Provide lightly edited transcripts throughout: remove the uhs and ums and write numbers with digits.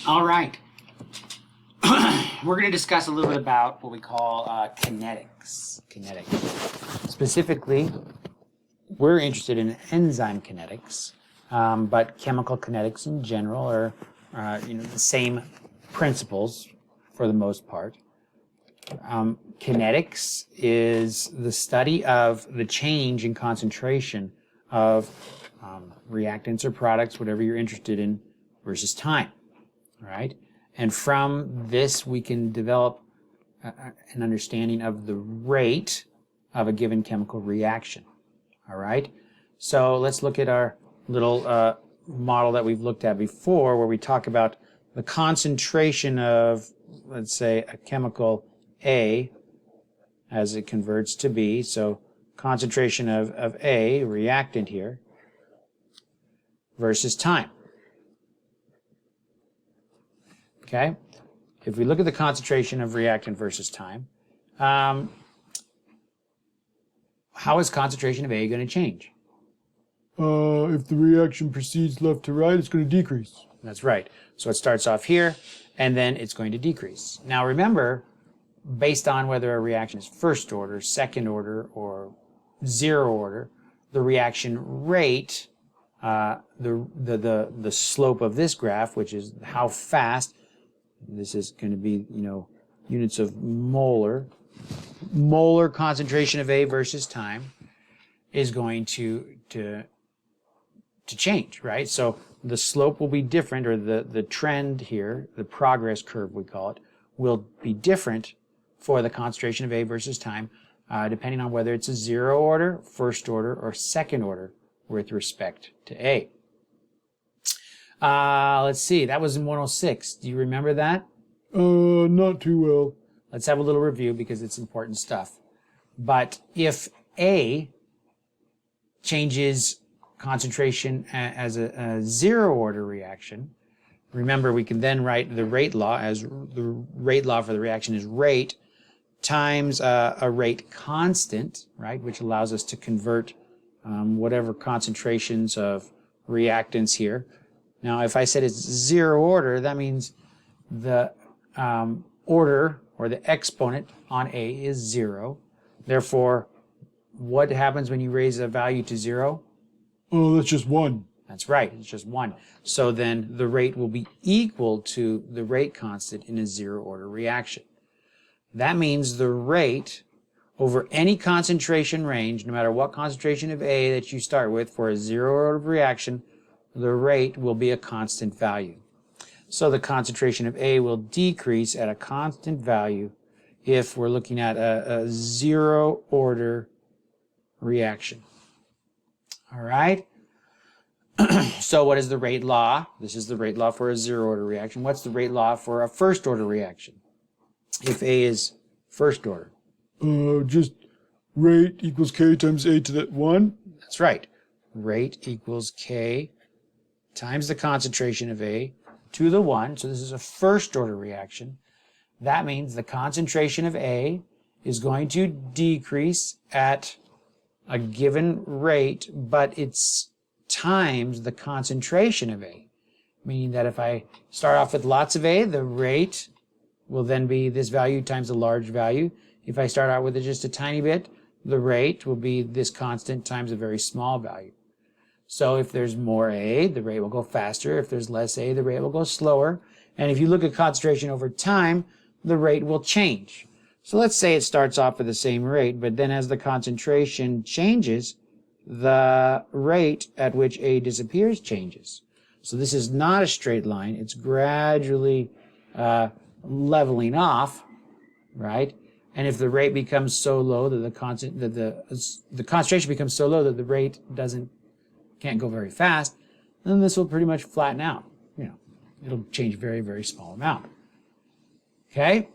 All right. We're going to discuss a little bit about what we call kinetics. Specifically, we're interested in enzyme kinetics, but chemical kinetics in general are the same principles for the most part. Kinetics is the study of the change in concentration of reactants or products, whatever you're interested in, versus time. All right? And from this, we can develop an understanding of the rate of a given chemical reaction. All right? So let's look at our little model that we've looked at before, where we talk about the concentration of, let's say, a chemical A as it converts to B. So concentration of A, reactant here, versus time. Okay? If we look at the concentration of reactant versus time, how is concentration of A going to change? If the reaction proceeds left to right, it's going to decrease. That's right. So it starts off here, and then it's going to decrease. Now remember, based on whether a reaction is first order, second order, or zero order, the reaction rate, the slope of this graph, which is how fast, this is going to be, units of molar concentration of A versus time, is going to change, right? So the slope will be different, or the trend here, the progress curve we call it, will be different for the concentration of A versus time, depending on whether it's a zero order, first order, or second order with respect to A. Let's see, that was in 106. Do you remember that? Not too well. Let's have a little review because it's important stuff. But if A changes concentration as a zero order reaction, remember we can then write the rate law as the rate law for the reaction is rate times a rate constant, right, which allows us to convert whatever concentrations of reactants here. Now, if I said it's zero order, that means the order or the exponent on A is 0. Therefore, what happens when you raise a value to 0? Oh, that's just 1. That's right, it's just 1. So then the rate will be equal to the rate constant in a zero order reaction. That means the rate over any concentration range, no matter what concentration of A that you start with for a zero order reaction, the rate will be a constant value. So the concentration of A will decrease at a constant value if we're looking at a zero order reaction. All right? So what is the rate law? This is the rate law for a zero order reaction. What's the rate law for a first order reaction if A is first order? Just rate equals K times A to the 1. That's right. Rate equals K times the concentration of A to the 1. So this is a first order reaction. That means the concentration of A is going to decrease at a given rate, but it's times the concentration of A. Meaning that if I start off with lots of A, the rate will then be this value times a large value. If I start out with just a tiny bit, the rate will be this constant times a very small value. So if there's more A, the rate will go faster. If there's less A, the rate will go slower. And if you look at concentration over time, the rate will change. So let's say it starts off at the same rate, but then as the concentration changes, the rate at which A disappears changes. So this is not a straight line. It's gradually leveling off, right? And if the rate becomes so low that the concentration becomes so low that the rate can't go very fast, then this will pretty much flatten out. It'll change very, very small amount. Okay?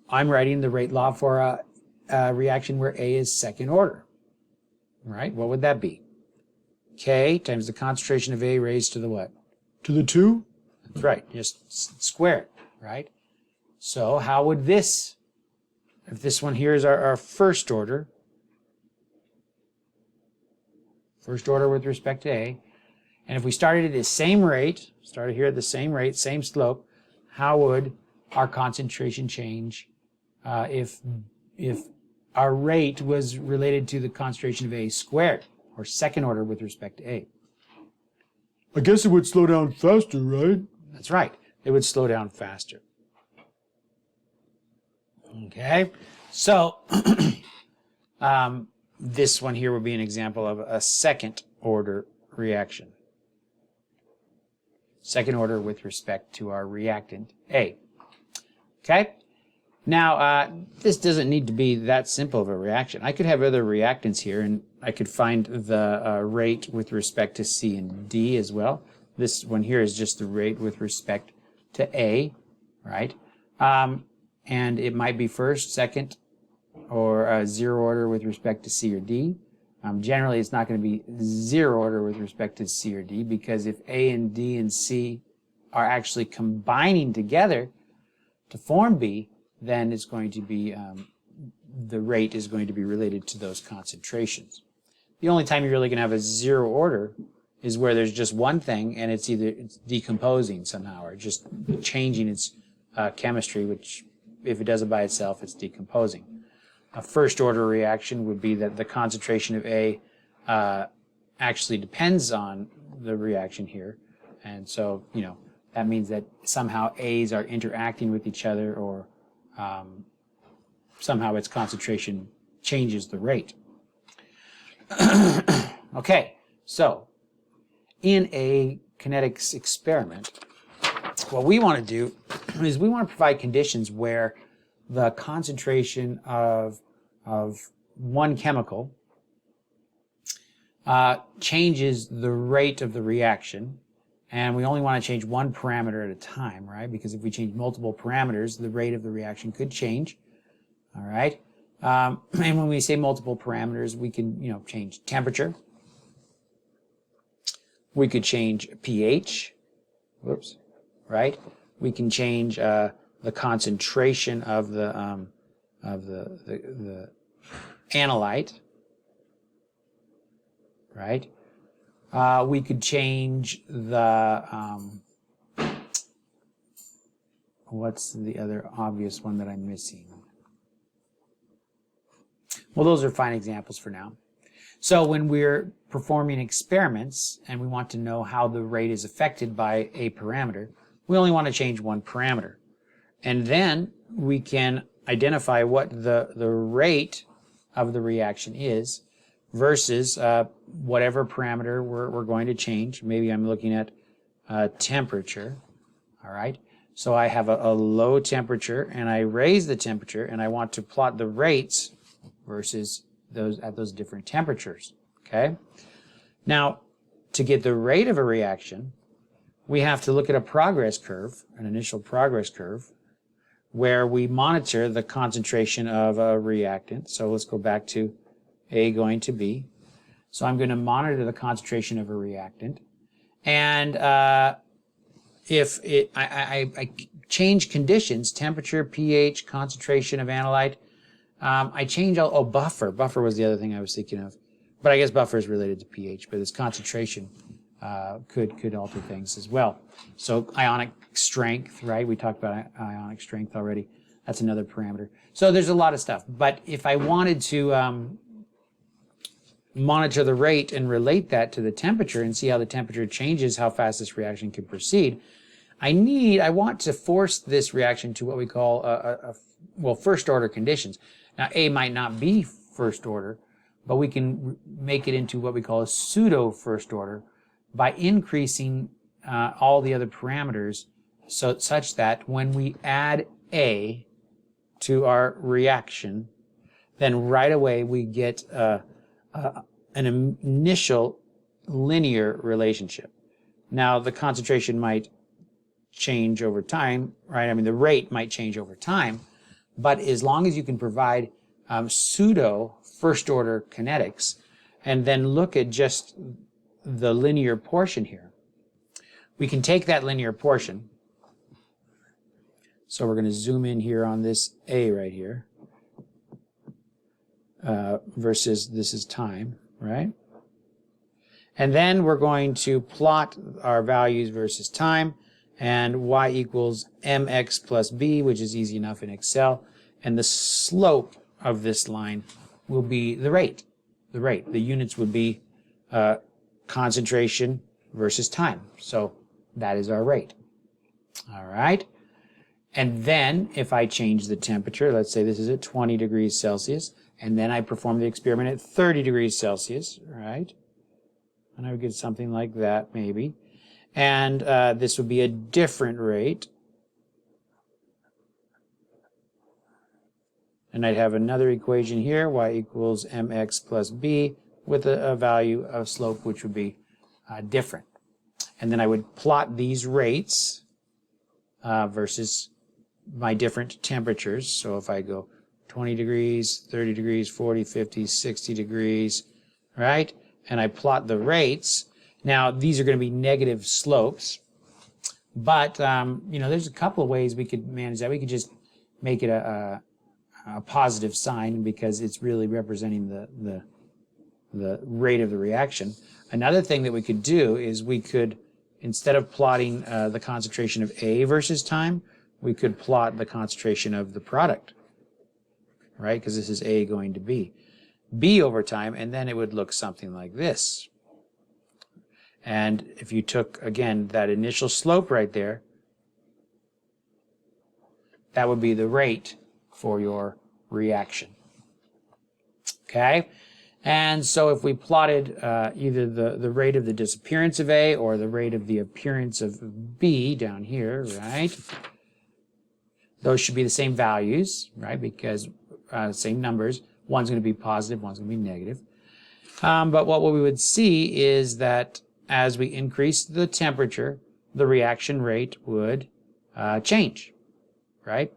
I'm writing the rate law for a reaction where A is second order. Right? What would that be? K times the concentration of A raised to the what? To the 2? That's right. Just square it, right? So how would this, if this one here is our first order with respect to A, And if we started at the same rate, started here at the same rate, same slope, how would our concentration change if our rate was related to the concentration of A squared, or second order with respect to A? I guess it would slow down faster, right? That's right. It would slow down faster. Okay, so this one here would be an example of a second order reaction. Second order with respect to our reactant A. Okay, now this doesn't need to be that simple of a reaction. I could have other reactants here, and I could find the rate with respect to C and D as well. This one here is just the rate with respect to A, right? And it might be first, second, or zero order with respect to C or D. Generally, it's not going to be zero order with respect to C or D, because if A and D and C are actually combining together to form B, then it's going to be, the rate is going to be related to those concentrations. The only time you're really going to have a zero order is where there's just one thing and it's decomposing somehow, or just changing its chemistry, which if it does it by itself, it's decomposing. A first order reaction would be that the concentration of A actually depends on the reaction here. And so, you know, that means that somehow A's are interacting with each other, or somehow its concentration changes the rate. Okay, so in a kinetics experiment, what we want to do is we want to provide conditions where the concentration of one chemical changes the rate of the reaction, and we only want to change one parameter at a time, right? Because if we change multiple parameters, the rate of the reaction could change. All right, and when we say multiple parameters, we can, you know, change temperature. We could change pH. Whoops. Right? We can change the concentration of the analyte. Right? We could change the what's the other obvious one that I'm missing? Well, those are fine examples for now. So when we're performing experiments and we want to know how the rate is affected by a parameter, we only want to change one parameter. And then we can identify what the rate of the reaction is versus whatever parameter we're going to change. Maybe I'm looking at temperature. All right. So I have a low temperature and I raise the temperature, and I want to plot the rates versus those at those different temperatures. Okay. Now, to get the rate of a reaction, we have to look at a progress curve, an initial progress curve, where we monitor the concentration of a reactant. So let's go back to A going to B. So I'm going to monitor the concentration of a reactant, and if I change conditions, temperature, pH, concentration of analyte, I change buffer. Buffer was the other thing I was thinking of, but I guess buffer is related to pH, but its concentration could alter things as well. So ionic strength, right? We talked about ionic strength already. That's another parameter. So there's a lot of stuff. But if I wanted to monitor the rate and relate that to the temperature and see how the temperature changes, how fast this reaction can proceed, I want to force this reaction to what we call first order conditions. Now, A might not be first order, but we can make it into what we call a pseudo first order by increasing all the other parameters such that when we add A to our reaction, then right away we get an initial linear relationship. Now, the concentration might change over time, right? I mean, the rate might change over time, but as long as you can provide pseudo first order kinetics and then look at just the linear portion here, we can take that linear portion. So we're going to zoom in here on this A right here versus this is time, right? And then we're going to plot our values versus time, and y equals mx plus b, which is easy enough in Excel. And the slope of this line will be the rate. The units would be concentration versus time. So that is our rate. All right. And then if I change the temperature, let's say this is at 20 degrees Celsius, and then I perform the experiment at 30 degrees Celsius, right? And I would get something like that, maybe. And this would be a different rate. And I'd have another equation here, y equals mx plus b, with a value of slope which would be different. And then I would plot these rates versus my different temperatures. So if I go 20 degrees, 30 degrees, 40, 50, 60 degrees, right? And I plot the rates. Now, these are going to be negative slopes, but, you know, there's a couple of ways we could manage that. We could just make it a positive sign because it's really representing the rate of the reaction. Another thing that we could do is we could, instead of plotting the concentration of A versus time, we could plot the concentration of the product, right? Because this is A going to B over time, and then it would look something like this. And if you took, again, that initial slope right there, that would be the rate for your reaction. Okay? And so if we plotted either the rate of the disappearance of A or the rate of the appearance of B down here, right? Those should be the same values, right? Because same numbers. One's going to be positive, one's going to be negative. But what we would see is that as we increase the temperature, the reaction rate would change, right?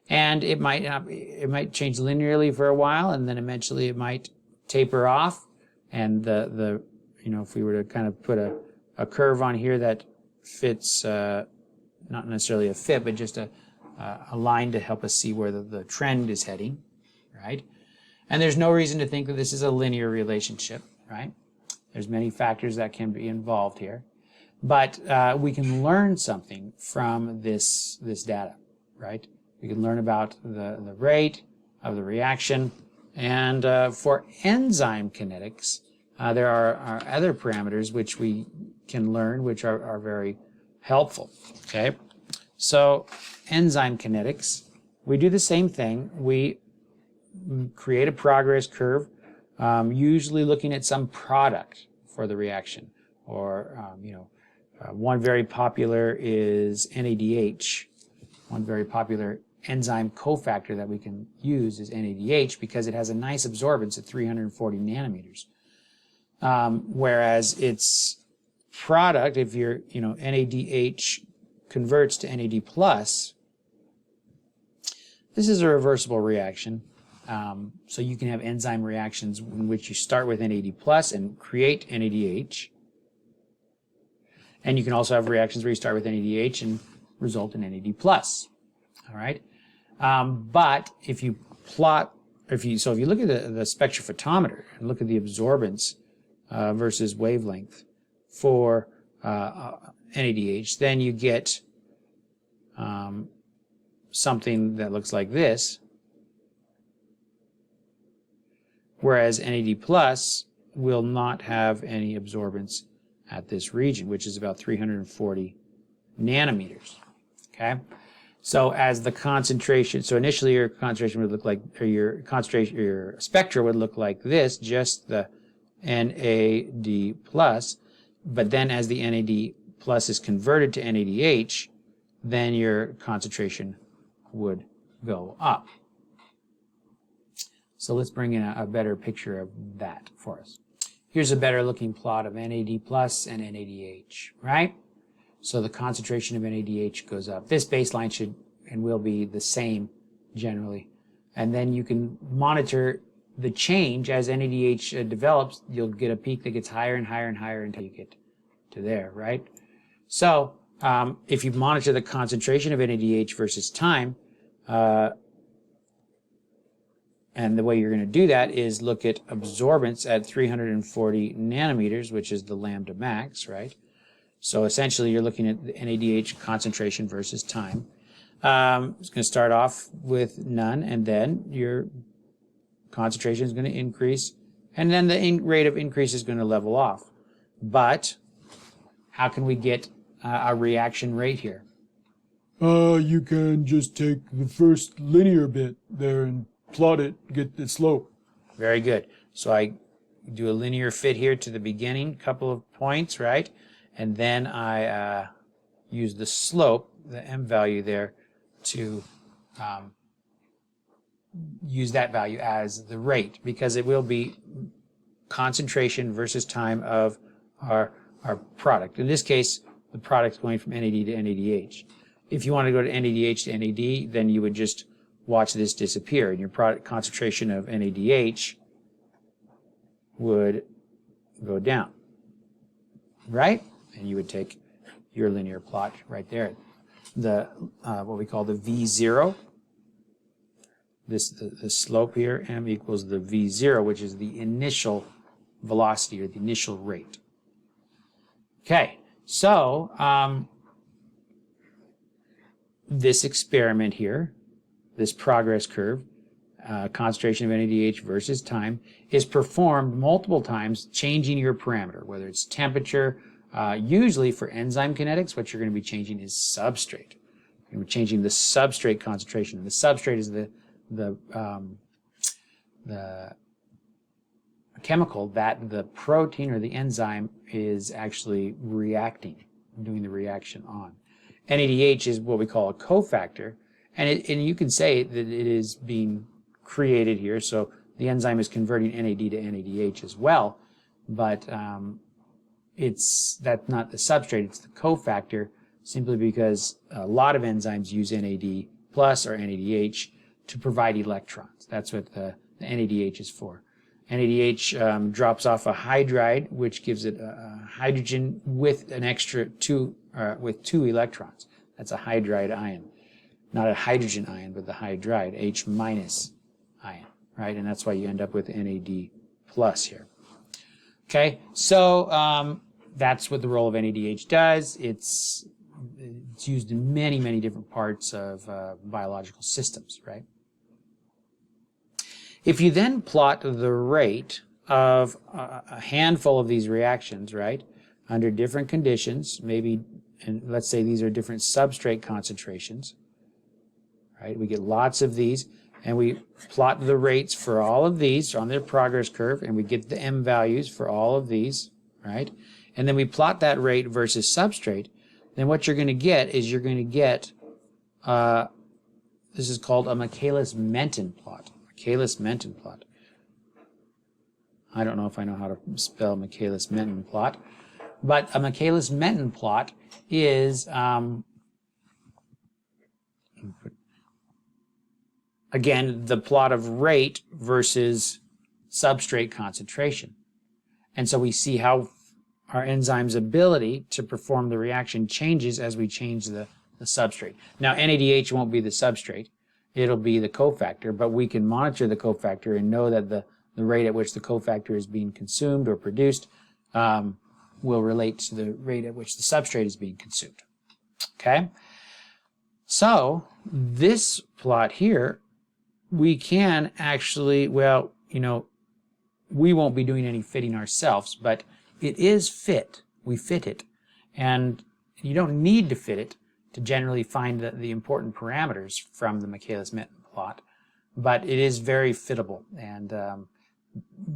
And it might change linearly for a while, and then eventually it might taper off. And you know, if we were to kind of put a curve on here that fits, not necessarily a fit, but just a line to help us see where the trend is heading, right? And there's no reason to think that this is a linear relationship, right? There's many factors that can be involved here. But we can learn something from this data, right? We can learn about the rate of the reaction. And for enzyme kinetics, there are other parameters which we can learn, which are very helpful, okay? So enzyme kinetics, we do the same thing. We create a progress curve, usually looking at some product for the reaction. Or, you know, one very popular is NADH. One very popular enzyme cofactor that we can use is NADH because it has a nice absorbance at 340 nanometers. Whereas its product, if you're, you know, NADH converts to NAD+, this is a reversible reaction. So you can have enzyme reactions in which you start with NAD+ and create NADH. And you can also have reactions where you start with NADH and result in NAD+. All right? But if you plot, if you look at the spectrophotometer and look at the absorbance versus wavelength for NADH, then you get something that looks like this, whereas NAD+ will not have any absorbance at this region, which is about 340 nanometers. Okay? So as the concentration, so initially your concentration would look like, or your concentration, your spectra would look like this, just the NAD+, but then as the NAD+ is converted to NADH, then your concentration would go up. So let's bring in a better picture of that for us. Here's a better looking plot of NAD+ and NADH, right? So the concentration of NADH goes up. This baseline should and will be the same generally. And then you can monitor the change as NADH develops. You'll get a peak that gets higher and higher and higher until you get to there, right? So if you monitor the concentration of NADH versus time, And the way you're going to do that is look at absorbance at 340 nanometers, which is the lambda max, right? So essentially you're looking at the NADH concentration versus time. It's going to start off with none, and then your concentration is going to increase, and then the rate of increase is going to level off. But how can we get a reaction rate here? You can just take the first linear bit there and plot it, get the slope. Very good. So I do a linear fit here to the beginning, couple of points, right? And then I use the slope, the m value there, to use that value as the rate, because it will be concentration versus time of our product. In this case, the product going from NAD to NADH. If you want to go to NADH to NAD, then you would just watch this disappear, and your product concentration of NADH would go down, right? And you would take your linear plot right there. The what we call the V0. The slope here, m equals the V0, which is the initial velocity or the initial rate. Okay, so this experiment here, this progress curve, concentration of NADH versus time, is performed multiple times, changing your parameter, whether it's temperature. Usually for enzyme kinetics, what you're going to be changing is substrate. You're going to be changing the substrate concentration. And the substrate is the chemical that the protein or the enzyme is actually reacting, doing the reaction on. NADH is what we call a cofactor, and you can say that it is being created here, so the enzyme is converting NAD to NADH as well, but that's not the substrate, it's the cofactor, simply because a lot of enzymes use NAD plus or NADH to provide electrons. That's what the NADH is for. NADH drops off a hydride, which gives it a hydrogen with an extra two electrons. That's a hydride ion. Not a hydrogen ion, but the hydride, H minus ion, right? And that's why you end up with NAD plus here. Okay, so that's what the role of NADH does. It's used in many, many different parts of biological systems, right? If you then plot the rate of a handful of these reactions, right, under different conditions, maybe, and let's say these are different substrate concentrations, right? We get lots of these, and we plot the rates for all of these on their progress curve, and we get the m values for all of these, right? And then we plot that rate versus substrate. Then what you're going to get is you're going to get, this is called a Michaelis-Menten plot. Michaelis-Menten plot. I don't know if I know how to spell Michaelis-Menten plot, but a Michaelis-Menten plot is, again, the plot of rate versus substrate concentration. And so we see how our enzyme's ability to perform the reaction changes as we change the substrate. Now, NADH won't be the substrate. It'll be the cofactor, but we can monitor the cofactor and know that the rate at which the cofactor is being consumed or produced will relate to the rate at which the substrate is being consumed. Okay? So, this plot here, we can actually, well, you know, we won't be doing any fitting ourselves, but it is fit. We fit it. And you don't need to fit it to generally find the important parameters from the Michaelis-Menten plot, but it is very fittable. And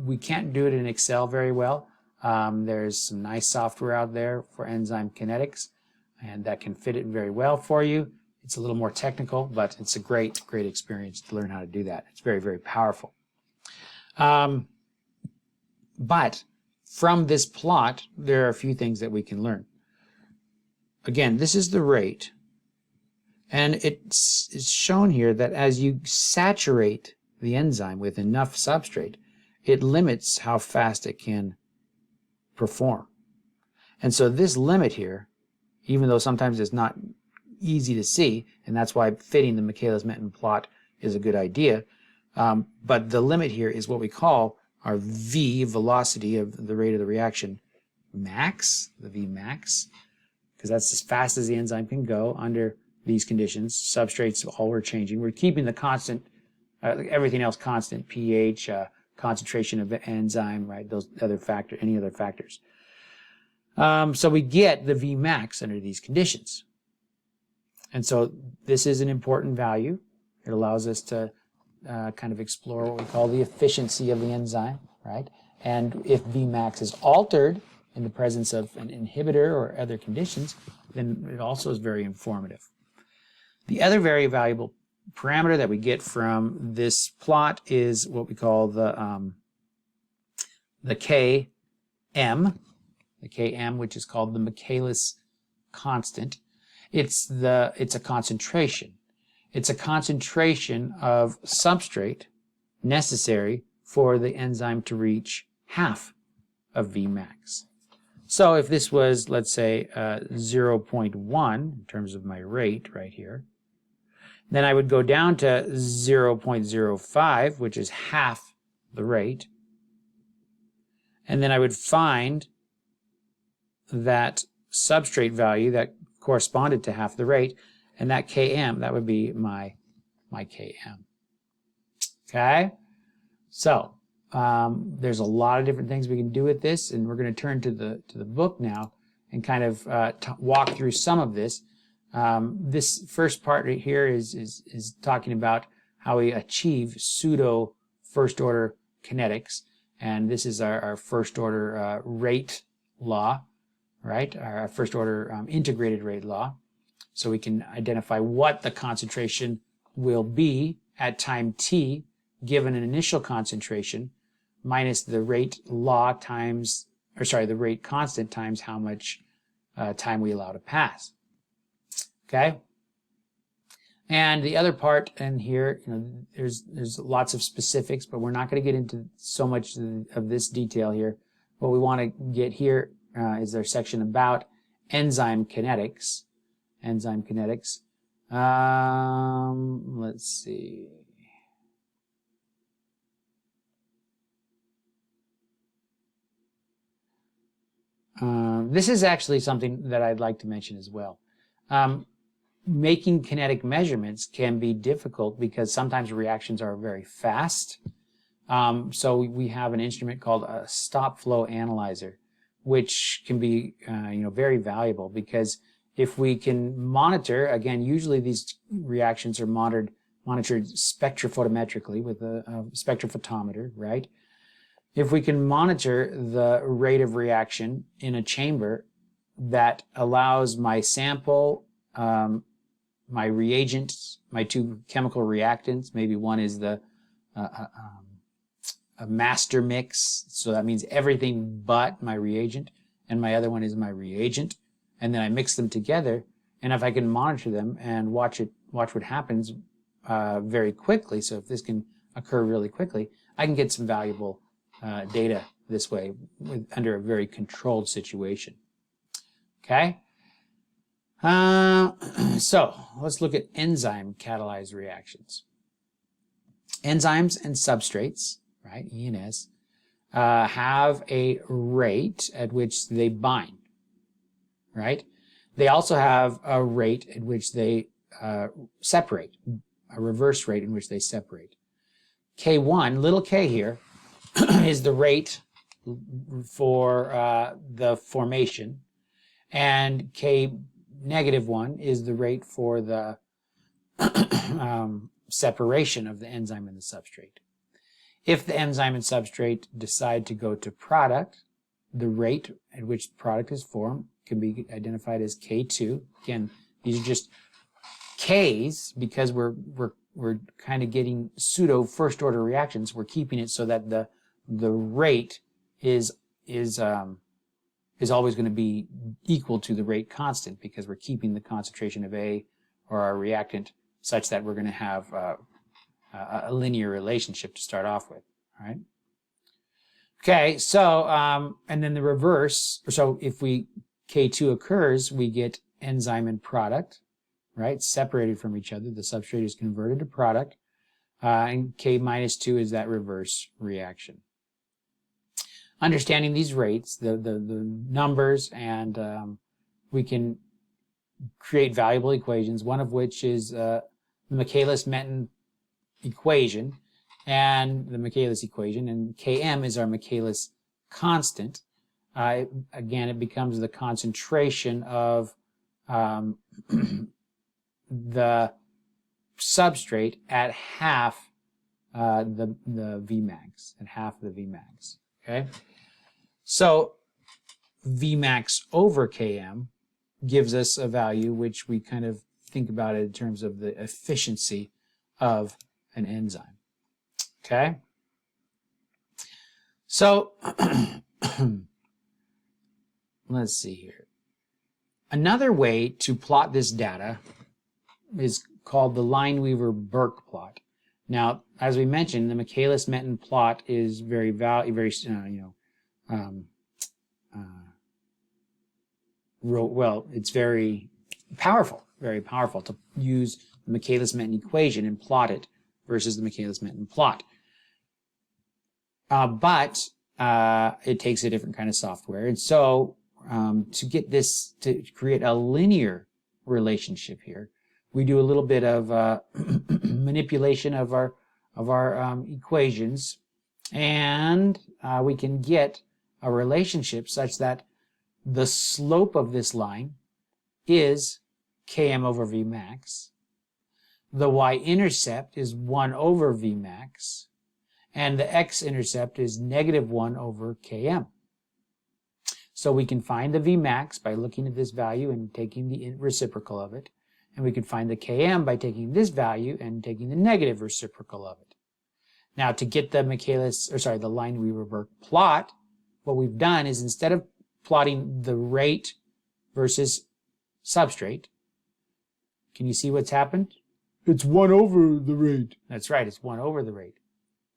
we can't do it in Excel very well. There's some nice software out there for Enzyme Kinetics, and that can fit it very well for you. It's a little more technical, but it's a great, great experience to learn how to do that. It's very, very powerful. But from this plot, there are a few things that we can learn. Again, this is the rate, and it's shown here that as you saturate the enzyme with enough substrate, it limits how fast it can perform. And so this limit here, even though sometimes it's not easy to see, and that's why fitting the Michaelis-Menten plot is a good idea, But the limit here is what we call our V, velocity of the rate of the reaction, max, the V max, because that's as fast as the enzyme can go under these conditions. Substrates, all we're changing. We're keeping the constant, everything else constant, pH, concentration of the enzyme, right? Those other factors, any other factors. So we get the V max under these conditions. And so this is an important value. It allows us to kind of explore what we call the efficiency of the enzyme, right? And if Vmax is altered in the presence of an inhibitor or other conditions, then it also is very informative. The other very valuable parameter that we get from this plot is what we call the Km, which is called the Michaelis constant. It's a concentration. It's a concentration of substrate necessary for the enzyme to reach half of Vmax. So if this was, let's say, 0.1 in terms of my rate right here, then I would go down to 0.05, which is half the rate, and then I would find that substrate value that corresponded to half the rate, and that Km, that would be my Km. Okay? So, there's a lot of different things we can do with this, and we're going to turn to the book now and kind of walk through some of this. This first part right here is talking about how we achieve pseudo first-order kinetics, and this is our first-order rate law, right? Our first-order integrated rate law. So we can identify what the concentration will be at time t given an initial concentration minus the rate law times, or sorry, the rate constant times how much time we allow to pass. Okay? And the other part in here, there's lots of specifics, but we're not going to get into so much of this detail here. What we want to get here is our section about enzyme kinetics. Enzyme kinetics. Let's see. This is actually something that I'd like to mention as well. Making kinetic measurements can be difficult because sometimes reactions are very fast. So we have an instrument called a stop flow analyzer, which can be very valuable because if we can monitor, again, usually these reactions are monitored spectrophotometrically with a spectrophotometer, right? If we can monitor the rate of reaction in a chamber that allows my sample, my reagents, my two chemical reactants, maybe one is a master mix, so that means everything but my reagent, and my other one is my reagent, and then I mix them together, and if I can monitor them and watch what happens very quickly, so if this can occur really quickly, I can get some valuable data this way under a very controlled situation. Okay? So let's look at enzyme catalyzed reactions. Enzymes and substrates, right, E and S, have a rate at which they bind, right? They also have a rate at which they separate, a reverse rate in which they separate. K1, little k here, is the rate for the formation, and K-1 is the rate for the separation of the enzyme and the substrate. If the enzyme and substrate decide to go to product, the rate at which the product is formed can be identified as K2. Again, these are just Ks because we're kind of getting pseudo first order reactions. We're keeping it so that the rate is always going to be equal to the rate constant because we're keeping the concentration of A or our reactant such that we're going to have a linear relationship to start off with, all right? Okay, so, and then the reverse, so if K2 occurs, we get enzyme and product, right? Separated from each other. The substrate is converted to product. and K minus 2 is that reverse reaction. Understanding these rates, the numbers, and we can create valuable equations, one of which is the Michaelis-Menten equation, and the Michaelis equation, and Km is our Michaelis constant. Again, it becomes the concentration of the substrate at half the Vmax, at half the Vmax. Okay, so Vmax over Km gives us a value which we kind of think about it in terms of the efficiency of an enzyme. Okay, so let's see here. Another way to plot this data is called the Lineweaver-Burke plot. Now, as we mentioned, the Michaelis-Menten plot is it's very powerful to use the Michaelis-Menten equation and plot it versus the Michaelis-Menten plot. But it takes a different kind of software, and so to get this to create a linear relationship here, we do a little bit of manipulation of our equations, and we can get a relationship such that the slope of this line is Km over Vmax, the y-intercept is 1 over Vmax, and the x-intercept is -1 over Km. So we can find the Vmax by looking at this value and taking the reciprocal of it. And we can find the Km by taking this value and taking the negative reciprocal of it. Now, to get the the Lineweaver-Burke plot, what we've done is instead of plotting the rate versus substrate, can you see what's happened? It's 1 over the rate. That's right, it's 1 over the rate.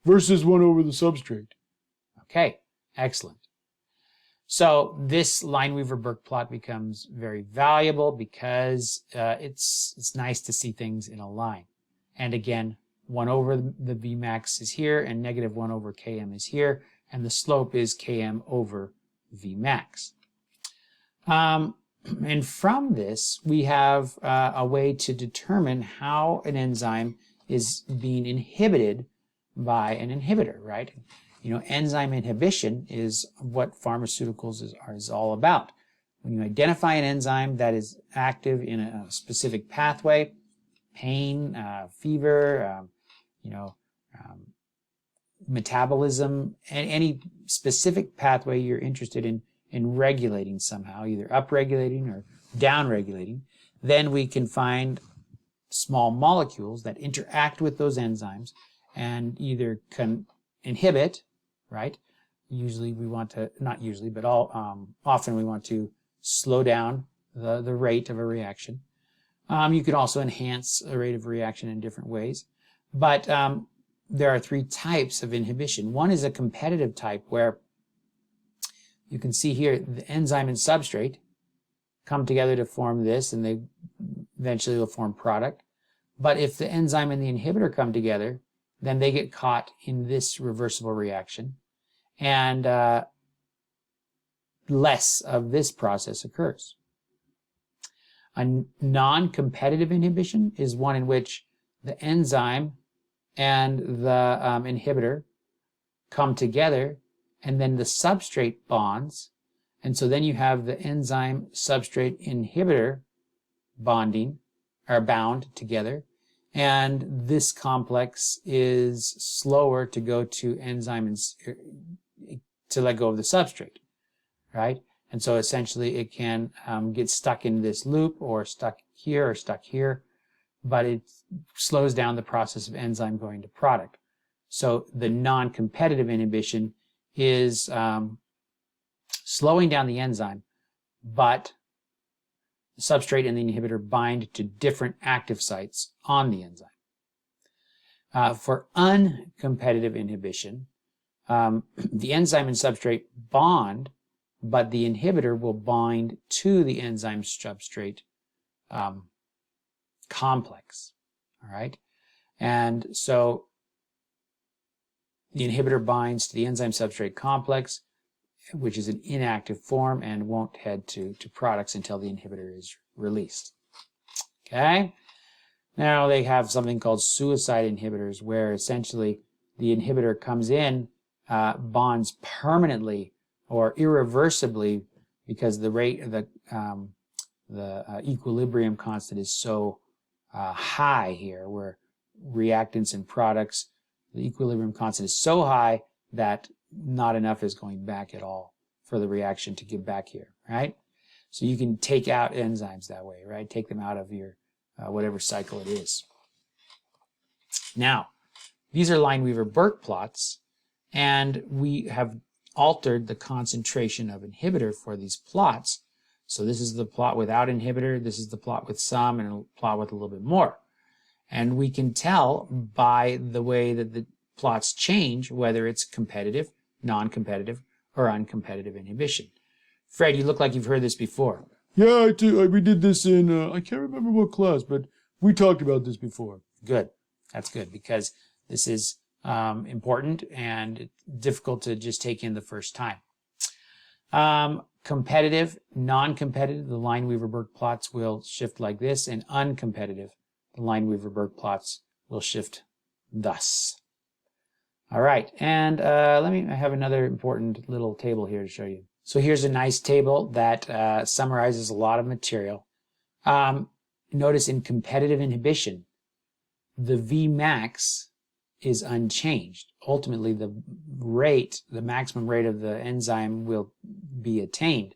Versus 1 over the substrate. Okay, excellent. So this Lineweaver-Burke plot becomes very valuable because it's nice to see things in a line. And again, 1 over the Vmax is here, and -1 over Km is here, and the slope is Km over Vmax. And from this, we have a way to determine how an enzyme is being inhibited by an inhibitor, right? You know, enzyme inhibition is what pharmaceuticals is all about. When you identify an enzyme that is active in a specific pathway, pain, fever, metabolism, and any specific pathway you're interested in regulating somehow, either upregulating or downregulating, then we can find small molecules that interact with those enzymes and either can inhibit, right? Usually we want to, not usually, but often we want to slow down the rate of a reaction. You can also enhance a rate of reaction in different ways. But there are 3 types of inhibition. One is a competitive type where you can see here the enzyme and substrate come together to form this, and they eventually will form product. But if the enzyme and the inhibitor come together, then they get caught in this reversible reaction, and less of this process occurs. A non-competitive inhibition is one in which the enzyme and the inhibitor come together, and then the substrate bonds, and so then you have the enzyme substrate inhibitor bonding, or bound together, and this complex is slower to go to enzyme to let go of the substrate, right? And so essentially it can get stuck in this loop, or stuck here, but it slows down the process of enzyme going to product. So the non-competitive inhibition is slowing down the enzyme, but the substrate and the inhibitor bind to different active sites on the enzyme. For uncompetitive inhibition, the enzyme and substrate bond, but the inhibitor will bind to the enzyme substrate complex. All right, and so the inhibitor binds to the enzyme substrate complex, which is an inactive form and won't head to products until the inhibitor is released. Okay? Now they have something called suicide inhibitors, where essentially the inhibitor comes in, bonds permanently or irreversibly because the rate of the equilibrium constant is so high here, where reactants and products, the equilibrium constant is so high that not enough is going back at all for the reaction to give back here, right? So you can take out enzymes that way, right? Take them out of your whatever cycle it is. Now, these are Lineweaver-Burke plots, and we have altered the concentration of inhibitor for these plots. So this is the plot without inhibitor, this is the plot with some, and a plot with a little bit more. And we can tell by the way that the plots change whether it's competitive, non-competitive, or uncompetitive inhibition. Fred, you look like you've heard this before. Yeah, we did this in, I can't remember what class, but we talked about this before. Good. That's good, because this is important and difficult to just take in the first time. Competitive, non-competitive, the Lineweaver-Burke plots will shift like this, and uncompetitive, the Lineweaver-Burke plots will shift thus. All right, and I have another important little table here to show you. So here's a nice table that summarizes a lot of material. Notice in competitive inhibition, the Vmax is unchanged. Ultimately, the maximum rate of the enzyme will be attained,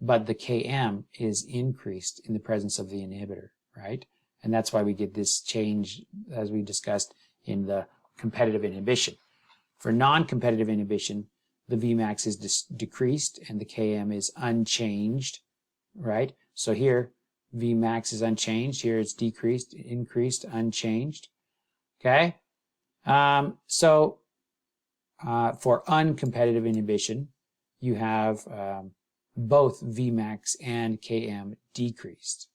but the Km is increased in the presence of the inhibitor, right? And that's why we get this change, as we discussed, in the competitive inhibition. For non-competitive inhibition, the Vmax is decreased and the Km is unchanged, right? So here, Vmax is unchanged. Here it's decreased, increased, unchanged. Okay? For uncompetitive inhibition, you have both Vmax and Km decreased.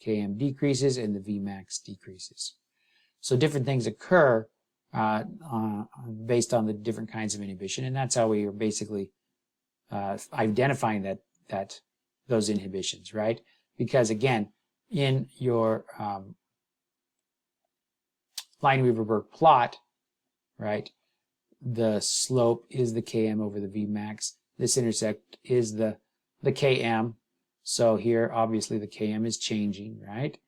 Km decreases and the Vmax decreases. So different things occur based on the different kinds of inhibition, and that's how we are basically identifying those inhibitions, right? Because again, in your Lineweaver-Burke plot, right, the slope is the Km over the Vmax. This intercept is the Km. So here, obviously, the Km is changing, right?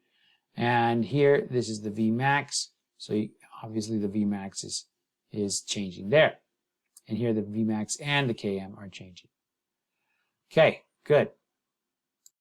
And here, this is the Vmax. So obviously, the Vmax is changing there. And here, the Vmax and the Km are changing. Okay, good.